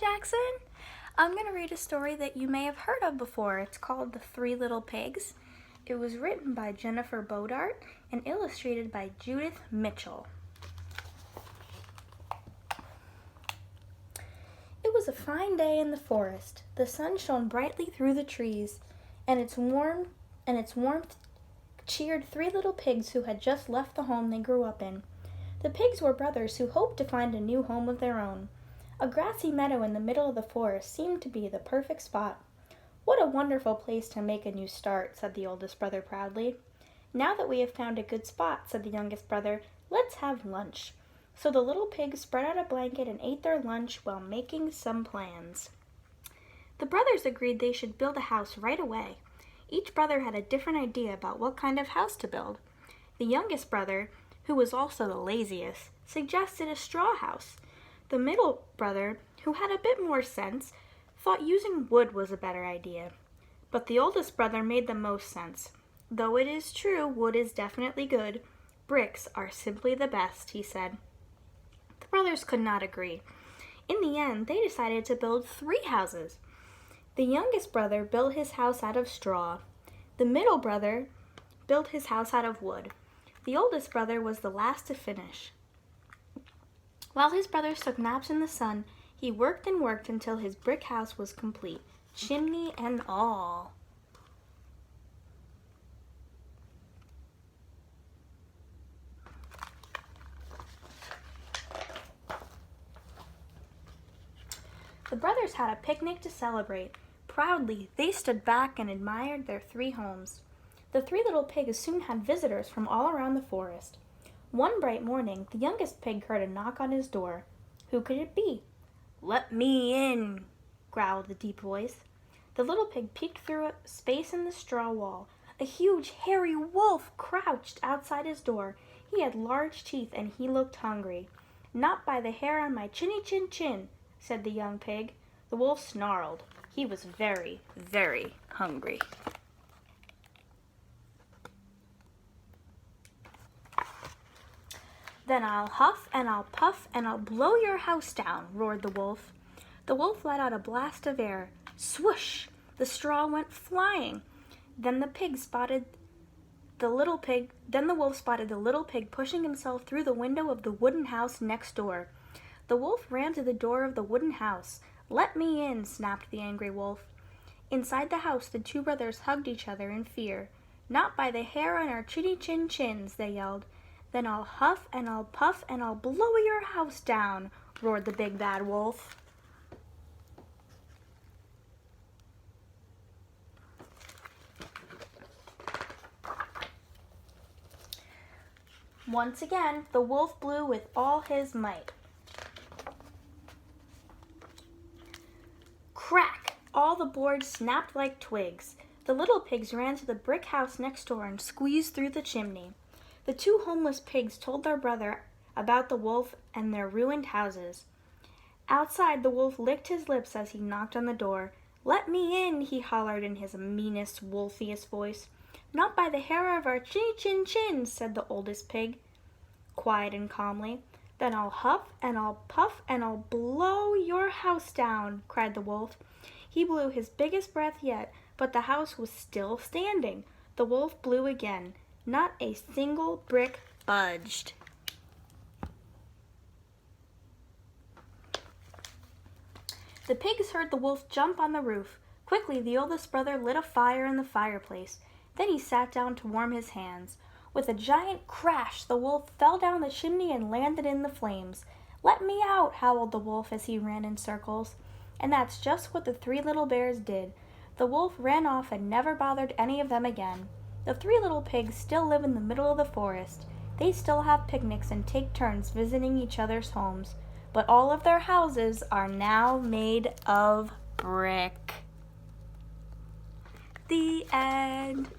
Jackson. I'm going to read a story that you may have heard of before. It's called The Three Little Pigs. It was written by Jennifer Bodart and illustrated by Judith Mitchell. It was a fine day in the forest. The sun shone brightly through the trees, and its warmth cheered three little pigs who had just left the home they grew up in. The pigs were brothers who hoped to find a new home of their own. A grassy meadow in the middle of the forest seemed to be the perfect spot. "What a wonderful place to make a new start," said the oldest brother proudly. "Now that we have found a good spot," said the youngest brother, "let's have lunch." So the little pigs spread out a blanket and ate their lunch while making some plans. The brothers agreed they should build a house right away. Each brother had a different idea about what kind of house to build. The youngest brother, who was also the laziest, suggested a straw house. The middle brother, who had a bit more sense, thought using wood was a better idea. But the oldest brother made the most sense. "Though it is true wood is definitely good, bricks are simply the best," he said. The brothers could not agree. In the end, they decided to build 3 houses. The youngest brother built his house out of straw. The middle brother built his house out of wood. The oldest brother was the last to finish. While his brothers took naps in the sun, he worked and worked until his brick house was complete, chimney and all. The brothers had a picnic to celebrate. Proudly, they stood back and admired their 3 homes. The 3 little pigs soon had visitors from all around the forest. One bright morning, the youngest pig heard a knock on his door. Who could it be? "Let me in," growled the deep voice. The little pig peeked through a space in the straw wall. A huge, hairy wolf crouched outside his door. He had large teeth and he looked hungry. "Not by the hair on my chinny chin chin," said the young pig. The wolf snarled. He was very, very hungry. "Then I'll huff and I'll puff and I'll blow your house down," roared the wolf. The wolf let out a blast of air. Swoosh! The straw went flying. Then the wolf spotted the little pig pushing himself through the window of the wooden house next door. The wolf ran to the door of the wooden house. "Let me in," snapped the angry wolf. Inside the house, the 2 brothers hugged each other in fear. "Not by the hair on our chinny chin chins," they yelled. "Then I'll huff and I'll puff and I'll blow your house down," roared the big bad wolf. Once again, the wolf blew with all his might. Crack! All the boards snapped like twigs. The little pigs ran to the brick house next door and squeezed through the chimney. The 2 homeless pigs told their brother about the wolf and their ruined houses. Outside, the wolf licked his lips as he knocked on the door. "Let me in," he hollered in his meanest, wolfiest voice. "Not by the hair of our chinny chin chins," said the oldest pig, quiet and calmly. "Then I'll huff and I'll puff and I'll blow your house down," cried the wolf. He blew his biggest breath yet, but the house was still standing. The wolf blew again. Not a single brick budged. The pigs heard the wolf jump on the roof. Quickly, the oldest brother lit a fire in the fireplace. Then he sat down to warm his hands. With a giant crash, the wolf fell down the chimney and landed in the flames. "Let me out," howled the wolf as he ran in circles. And that's just what the 3 little bears did. The wolf ran off and never bothered any of them again. The 3 little pigs still live in the middle of the forest. They still have picnics and take turns visiting each other's homes. But all of their houses are now made of brick. The end.